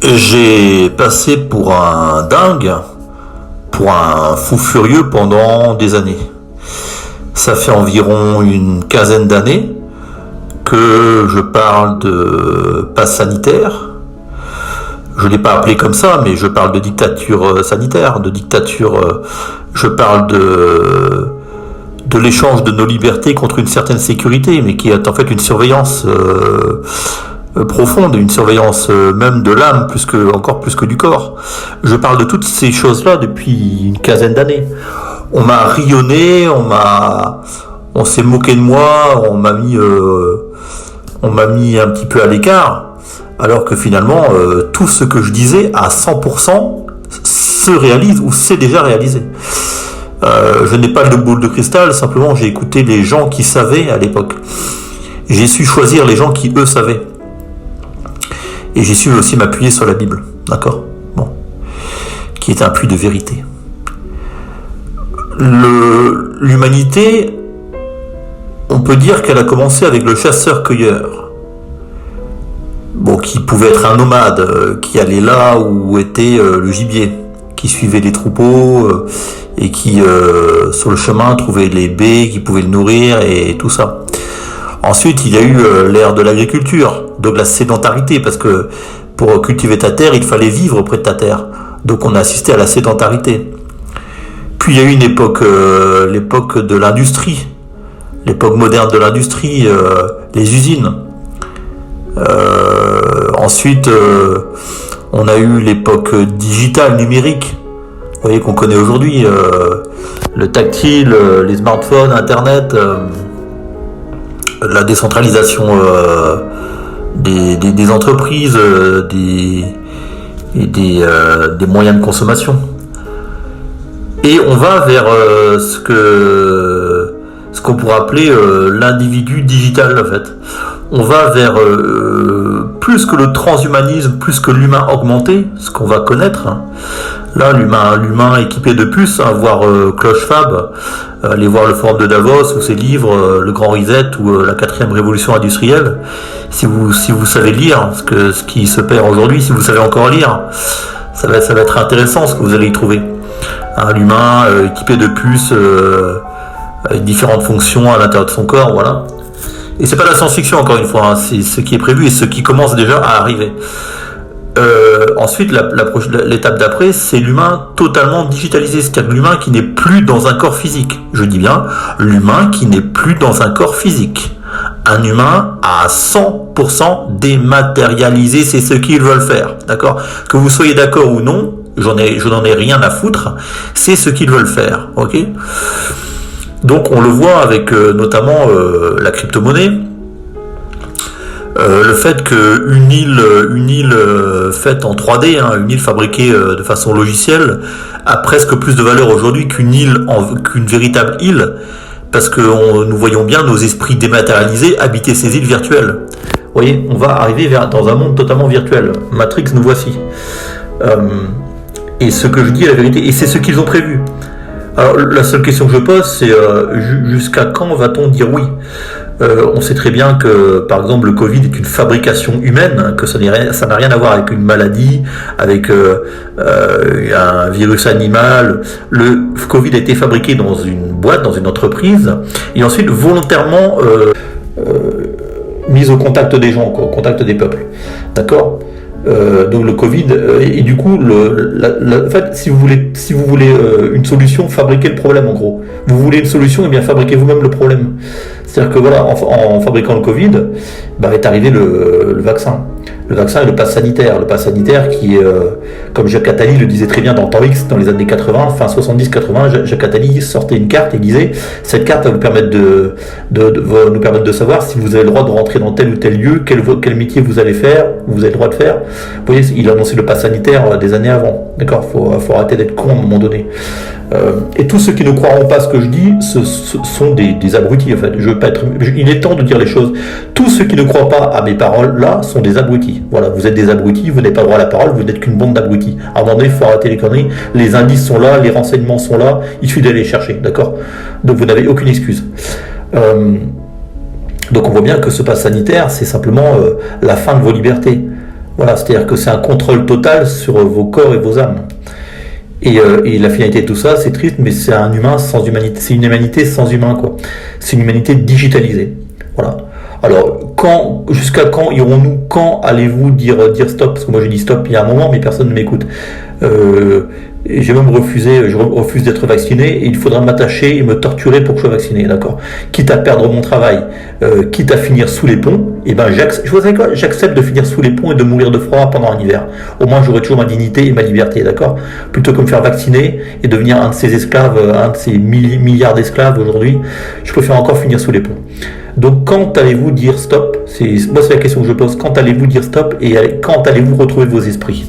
J'ai passé pour un dingue, pour un fou furieux pendant des années. Ça fait environ une quinzaine d'années que je parle de passe sanitaire. Je ne l'ai pas appelé comme ça, mais je parle de dictature sanitaire, de dictature. Je parle de l'échange de nos libertés contre une certaine sécurité, mais qui est en fait une surveillance profonde, une surveillance même de l'âme, encore plus que du corps. Je parle de toutes ces choses-là depuis une quinzaine d'années. On m'a rayonné, on s'est moqué de moi, on m'a mis un petit peu à l'écart, alors que finalement, tout ce que je disais à 100% se réalise ou s'est déjà réalisé. Je n'ai pas de boule de cristal, simplement j'ai écouté les gens qui savaient à l'époque. J'ai su choisir les gens qui eux savaient. Et j'ai su aussi m'appuyer sur la Bible, d'accord ? Bon, qui est un puits de vérité. L'humanité, on peut dire qu'elle a commencé avec le chasseur-cueilleur. Bon, qui pouvait être un nomade, qui allait là où était le gibier, qui suivait les troupeaux et qui, sur le chemin, trouvait les baies qui pouvaient le nourrir et tout ça. Ensuite, il y a eu l'ère de l'agriculture, de la sédentarité, parce que pour cultiver ta terre, il fallait vivre près de ta terre. Donc on a assisté à la sédentarité. Puis il y a eu une époque, l'époque de l'industrie, l'époque moderne de l'industrie, les usines. Ensuite, on a eu l'époque digitale, numérique, vous voyez, qu'on connaît aujourd'hui, le tactile, les smartphones, Internet, la décentralisation des entreprises, des moyens de consommation. Et on va vers ce qu'on pourrait appeler l'individu digital, en fait. On va vers plus que le transhumanisme, plus que l'humain augmenté, ce qu'on va connaître. Là, l'humain équipé de puces, voir Klaus Schwab, aller voir le forum de Davos ou ses livres, le Grand Reset ou la 4e révolution industrielle. Si vous savez lire ce qui se perd aujourd'hui, si vous savez encore lire, ça va être intéressant ce que vous allez y trouver. L'humain équipé de puces avec différentes fonctions à l'intérieur de son corps, voilà. Et c'est pas la science-fiction encore une fois, c'est ce qui est prévu et ce qui commence déjà à arriver. Ensuite, l'étape d'après, c'est l'humain totalement digitalisé, c'est-à-dire l'humain qui n'est plus dans un corps physique. Je dis bien, l'humain qui n'est plus dans un corps physique. Un humain à 100% dématérialisé, c'est ce qu'ils veulent faire, d'accord ? Que vous soyez d'accord ou non, je n'en ai rien à foutre, c'est ce qu'ils veulent faire, ok ? Donc on le voit avec notamment la crypto-monnaie. Le fait qu'une île faite en 3D, une île fabriquée de façon logicielle, a presque plus de valeur aujourd'hui qu'une véritable île, parce que nous voyons bien nos esprits dématérialisés habiter ces îles virtuelles. Vous voyez, on va arriver dans un monde totalement virtuel. Matrix, nous voici. Et ce que je dis est la vérité, et c'est ce qu'ils ont prévu. Alors la seule question que je pose, c'est jusqu'à quand va-t-on dire oui ? On sait très bien que, par exemple, le Covid est une fabrication humaine, que ça n'a rien à voir avec une maladie, avec un virus animal. Le Covid a été fabriqué dans une boîte, dans une entreprise, et ensuite volontairement mis au contact des gens, au contact des peuples. D'accord ? Donc le Covid et du coup en fait si vous voulez une solution, fabriquez le problème en gros. Vous voulez une solution, et bien fabriquez vous-même le problème. C'est-à-dire que voilà, en fabriquant le Covid, est arrivé le vaccin. Le vaccin et le pass sanitaire. Le pass sanitaire qui, comme Jacques Attali le disait très bien dans Temps X, dans les années 80, fin 70-80, Jacques Attali sortait une carte et disait « Cette carte va vous permettre nous permettre de savoir si vous avez le droit de rentrer dans tel ou tel lieu, quel métier vous allez faire, vous avez le droit de faire. » Vous voyez, il a annoncé le pass sanitaire des années avant. D'accord, faut arrêter d'être con à un moment donné. Et tous ceux qui ne croiront pas ce que je dis, ce sont des abrutis en fait. Il est temps de dire les choses. Tous ceux qui ne croient pas à mes paroles là sont des abrutis. Voilà, vous êtes des abrutis, vous n'avez pas droit à la parole, vous n'êtes qu'une bande d'abrutis. À un moment donné, il faut arrêter les conneries. Les indices sont là, les renseignements sont là, il suffit d'aller les chercher, d'accord ? Donc vous n'avez aucune excuse. Donc on voit bien que ce pass sanitaire, c'est simplement la fin de vos libertés. Voilà, c'est-à-dire que c'est un contrôle total sur vos corps et vos âmes. Et la finalité de tout ça, c'est triste, mais c'est un humain sans humanité. C'est une humanité sans humain, quoi. C'est une humanité digitalisée. Voilà. Alors, jusqu'à quand irons-nous? Quand allez-vous dire stop? Parce que moi, je dis stop il y a un moment, mais personne ne m'écoute. J'ai même refusé, je refuse d'être vacciné, et il faudra m'attacher et me torturer pour que je sois vacciné, d'accord? Quitte à perdre mon travail, quitte à finir sous les ponts, et ben j'accepte de finir sous les ponts et de mourir de froid pendant un hiver. Au moins j'aurai toujours ma dignité et ma liberté, d'accord? Plutôt que me faire vacciner et devenir un de ces esclaves, un de ces milliards d'esclaves aujourd'hui, je préfère encore finir sous les ponts. Donc quand allez-vous dire stop? Moi c'est la question que je pose. Quand allez-vous dire stop et quand allez-vous retrouver vos esprits?